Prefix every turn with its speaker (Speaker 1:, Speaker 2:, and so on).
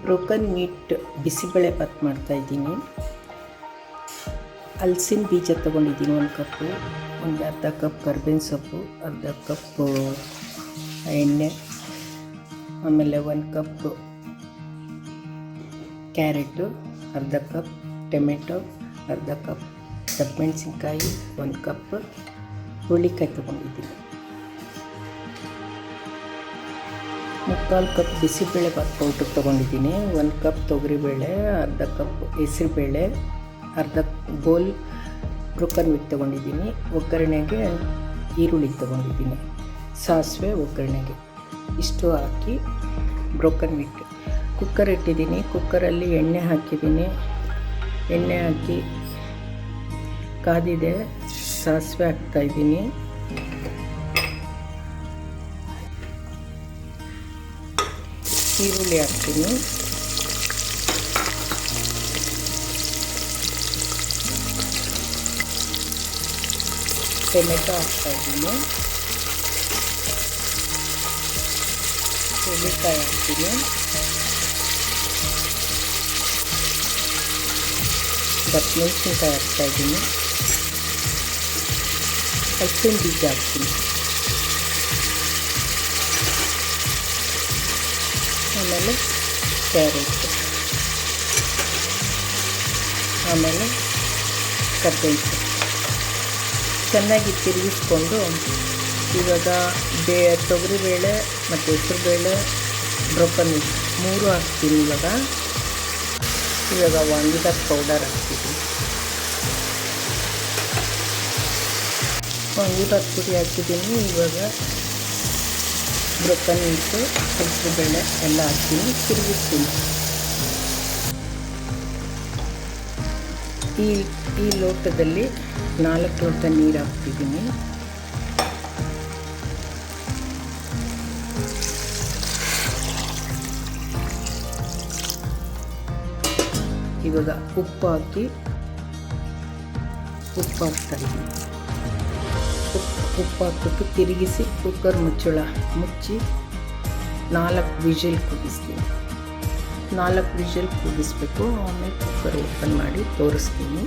Speaker 1: Broken meet bisibelebath ಮಾಡ್ತಾಯಿದ್ದೀನಿ. ಹಲಸಿನ ಬೀಜ ತೊಗೊಂಡಿದ್ದೀನಿ 1 ಕಪ್ಪು, ಒಂದು ಅರ್ಧ ಕಪ್ ಕರ್ಬೇವಿನ ಸೊಪ್ಪು, ಅರ್ಧ ಕಪ್ಪು ಎಣ್ಣೆ, ಆಮೇಲೆ 1 ಕಪ್ ಕ್ಯಾರೆಟು, ಅರ್ಧ ಕಪ್ ಟೊಮೆಟೊ, ಅರ್ಧ ಕಪ್ ದಪ್ಪಮೆಣಸಿನ್ಕಾಯಿ, 1 ಕಪ್ ಹುರುಳಿಕಾಯಿ ತೊಗೊಂಡಿದ್ದೀನಿ. 3/4 ಕಪ್ ಬಿಸಿಬೇಳೆಭಾತ್ ಪೌಡ್ರ್ ತೊಗೊಂಡಿದ್ದೀನಿ. 1 ಕಪ್ ತೊಗರಿಬೇಳೆ, ಅರ್ಧ ಕಪ್ ಹೆಸರುಬೇಳೆ, ಅರ್ಧ ಬೋಲ್ ಬ್ರೋಕನ್ ಮೀಟ್ ತೊಗೊಂಡಿದ್ದೀನಿ. ಒಗ್ಗರಣೆಗೆ ಈರುಳ್ಳಿ ತೊಗೊಂಡಿದ್ದೀನಿ, ಸಾಸಿವೆ ಒಗ್ಗರಣೆಗೆ ಇಷ್ಟು ಹಾಕಿ ಬ್ರೋಕನ್ ಮೀಟ್ ಕುಕ್ಕರ್ ಇಟ್ಟಿದ್ದೀನಿ. ಕುಕ್ಕರಲ್ಲಿ ಎಣ್ಣೆ ಹಾಕಿದ್ದೀನಿ. ಎಣ್ಣೆ ಹಾಕಿ ಕಾದಿದೆ, ಸಾಸಿವೆ ಹಾಕ್ತಾಯಿದ್ದೀನಿ. ಈರುಳ್ಳಿ ಹಾಕ್ತೀನಿ. ಟೊಮೆಟೊ ಹಾಕ್ತಾಯಿದ್ದೀನಿ. ಹುರುಳಿಕಾಯಿ ಹಾಕ್ತೀನಿ. ದಪ್ಪಮೆಣಸಿನ್ಕಾಯಿ ಹಾಕ್ತಾಯಿದ್ದೀನಿ. ಹಲಸಿನ ಬೀಜ ಹಾಕ್ತೀನಿ. ಆಮೇಲೆ ಕ್ಯಾರೆಟ್, ಆಮೇಲೆ ಕರ್ಬೇವಿನ ಸೊಪ್ಪು ಚೆನ್ನಾಗಿ ತಿರುಗಿಸ್ಕೊಂಡು ಇವಾಗ ತೊಗರಿಬೇಳೆ ಮತ್ತು ಹೆಸರುಬೇಳೆ ಬ್ರೋಕನ್ ಮೀಟ್ 3 ಹಾಕ್ತೀನಿ. ಇವಾಗ ವಾಂಗಿಬಾತ್ ಪೌಡರ್ ಹಾಕ್ತೀನಿ. ವಾಂಗಿಬಾತ್ ಪುಡಿ ಹಾಕಿದ್ದೀನಿ. ಇವಾಗ ಬ್ರೋಕನ್ ಮೀಟು, ಹೆಸರುಬೇಳೆ ಎಲ್ಲ ಹಾಕ್ತೀನಿ, ತಿರುಗಿಸ್ತೀನಿ. ಈ ಲೋಟದಲ್ಲಿ 4 ಲೋಟ ನೀರು ಹಾಕ್ತಿದ್ದೀನಿ. ಇವಾಗ ಉಪ್ಪು ಹಾಕ್ತಾಯಿದ್ದೀನಿ. ಉಪ್ಪು ಹಾಕ್ಬಿಟ್ಟು ತಿರುಗಿಸಿ ಕುಕ್ಕರ್ ಮುಚ್ಚಳ ಮುಚ್ಚಿ 4 ವಿಷಲ್ ಕೂಗಿಸ್ತೀನಿ. 4 ವಿಷಲ್ ಕೂಗಿಸ್ಬೇಕು. ಆಮೇಲೆ ಕುಕ್ಕರ್ ಓಪನ್ ಮಾಡಿ ತೋರಿಸ್ತೀನಿ.